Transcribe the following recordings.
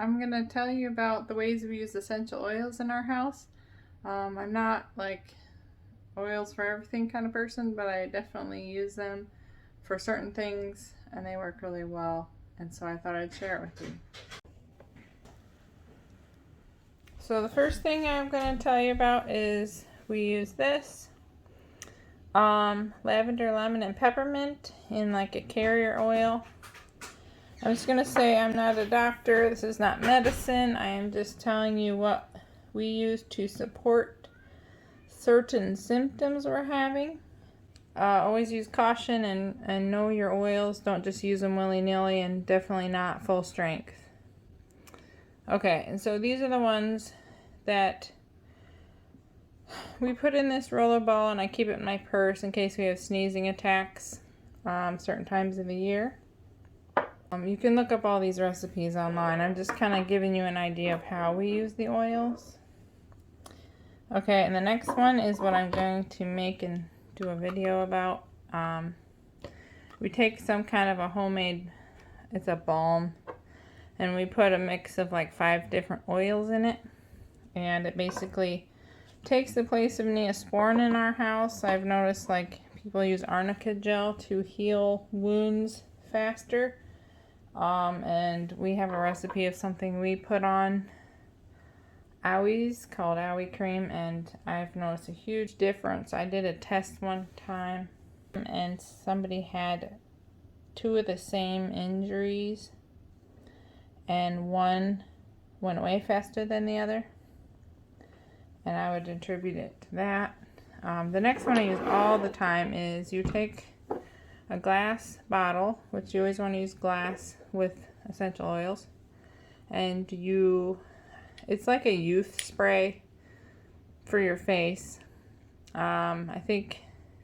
I'm going to tell you about the ways we use essential oils in our house. I'm not like oils for everything kind of person, but I definitely use them for certain things and they work really well. And so I thought I'd share it with you. So the first thing I'm going to tell you about is we use this lavender, lemon, and peppermint in like a carrier oil. I'm just going to say I'm not a doctor. This is not medicine. I am just telling you what we use to support certain symptoms we're having. Always use caution and know your oils. Don't just use them willy-nilly, and definitely not full strength. Okay, and so these are the ones that we put in this roller ball, and I keep it in my purse in case we have sneezing attacks certain times of the year. You can look up all these recipes online. I'm just kind of giving you an idea of how we use the oils. Okay, and the next one is what I'm going to make and do a video about. We take some kind of a homemade, it's a balm, and we put a mix of like 5 different oils in it, and it basically takes the place of Neosporin in our house. I've noticed like people use arnica gel to heal wounds faster. And we have a recipe of something we put on owies called owie cream, and I've noticed a huge difference. I did a test one time and somebody had 2 of the same injuries and one went away faster than the other, and I would attribute it to that. The next one I use all the time is you take a glass bottle, which you always want to use glass with essential oils, and it's like a youth spray for your face. I think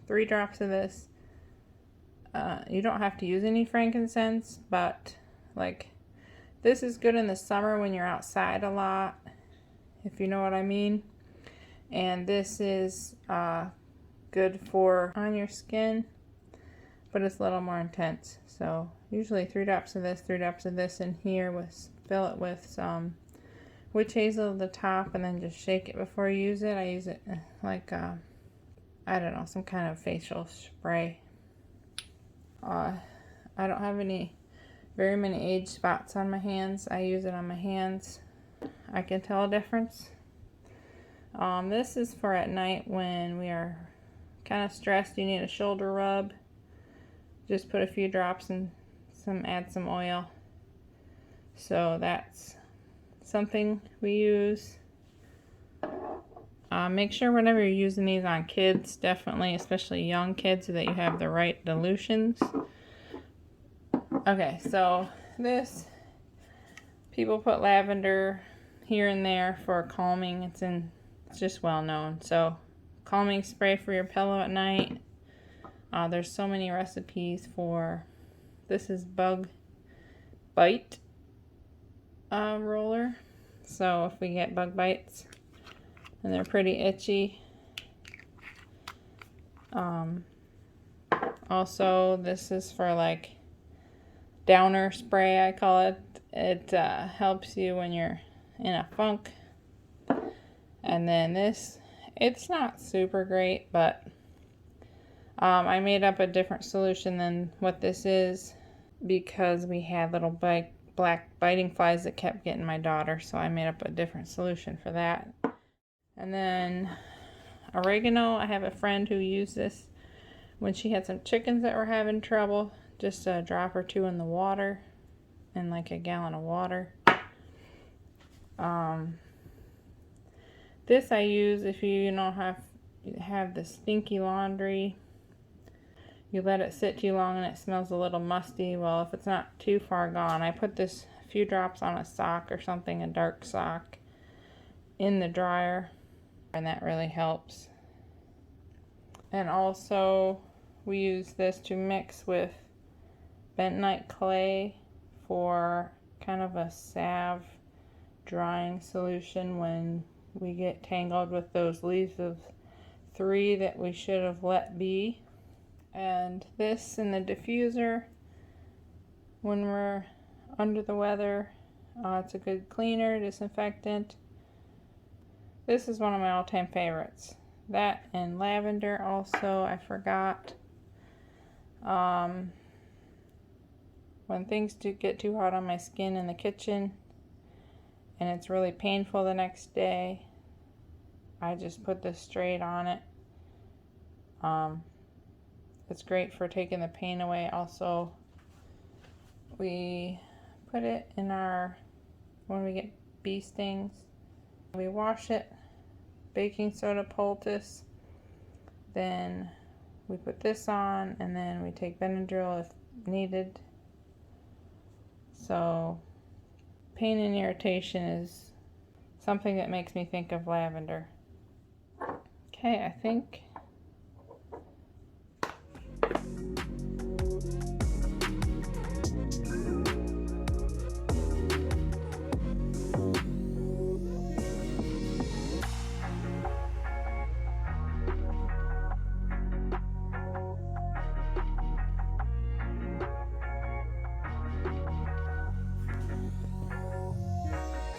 3 drops of this. You don't have to use any frankincense, but like this is good in the summer when you're outside a lot, if you know what I mean. And this is good for on your skin, but it's a little more intense. So usually 3 drops of this, 3 drops of this in here, fill it with some witch hazel at the top, and then just shake it before you use it. I use it like I don't know, some kind of facial spray. I don't have very many age spots on my hands. I use it on my hands. I can tell a difference. This is for at night when we are kind of stressed. You need a shoulder rub. Just put a few drops and add some oil. So that's something we use. Make sure whenever you're using these on kids, definitely, especially young kids, that you have the right dilutions. Okay, so people put lavender here and there for calming. It's just well known. So calming spray for your pillow at night. There's so many recipes for, this is bug bite roller. So if we get bug bites and they're pretty itchy. Also, this is for like downer spray, I call it. It helps you when you're in a funk. And then this, it's not super great, but I made up a different solution than what this is because we had little black biting flies that kept getting my daughter, so I made up a different solution for that. And then oregano, I have a friend who used this when she had some chickens that were having trouble. Just a drop or 2 in the water, in like a gallon of water. This I use if you don't have the stinky laundry. You let it sit too long and it smells a little musty. Well, if it's not too far gone, I put this few drops on a sock or something, a dark sock, in the dryer, and that really helps. And also we use this to mix with bentonite clay for kind of a salve drying solution when we get tangled with those leaves of 3 that we should have let be. And this in the diffuser when we're under the weather. It's a good cleaner, disinfectant. This is one of my all-time favorites. That and lavender also, I forgot. When things do get too hot on my skin in the kitchen and it's really painful the next day, I just put this straight on it. It's great for taking the pain away. Also, we put it in when we get bee stings, we wash it, baking soda poultice, then we put this on, and then we take Benadryl if needed. So pain and irritation is something that makes me think of lavender. Okay, I think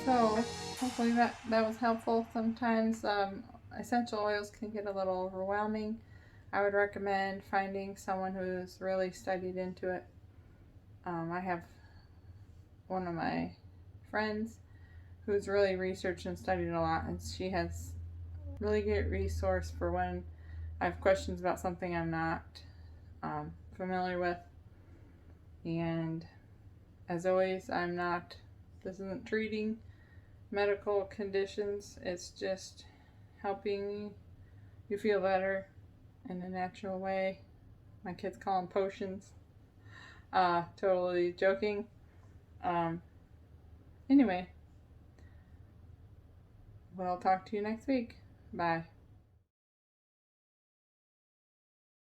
so. Hopefully that was helpful. Sometimes essential oils can get a little overwhelming. I would recommend finding someone who's really studied into it. I have one of my friends who's really researched and studied a lot, and she has really good resource for when I have questions about something I'm not familiar with. And as always, this isn't treating medical conditions, it's just helping you feel better in a natural way. My kids call them potions. Totally joking. Anyway, we'll talk to you next week. Bye.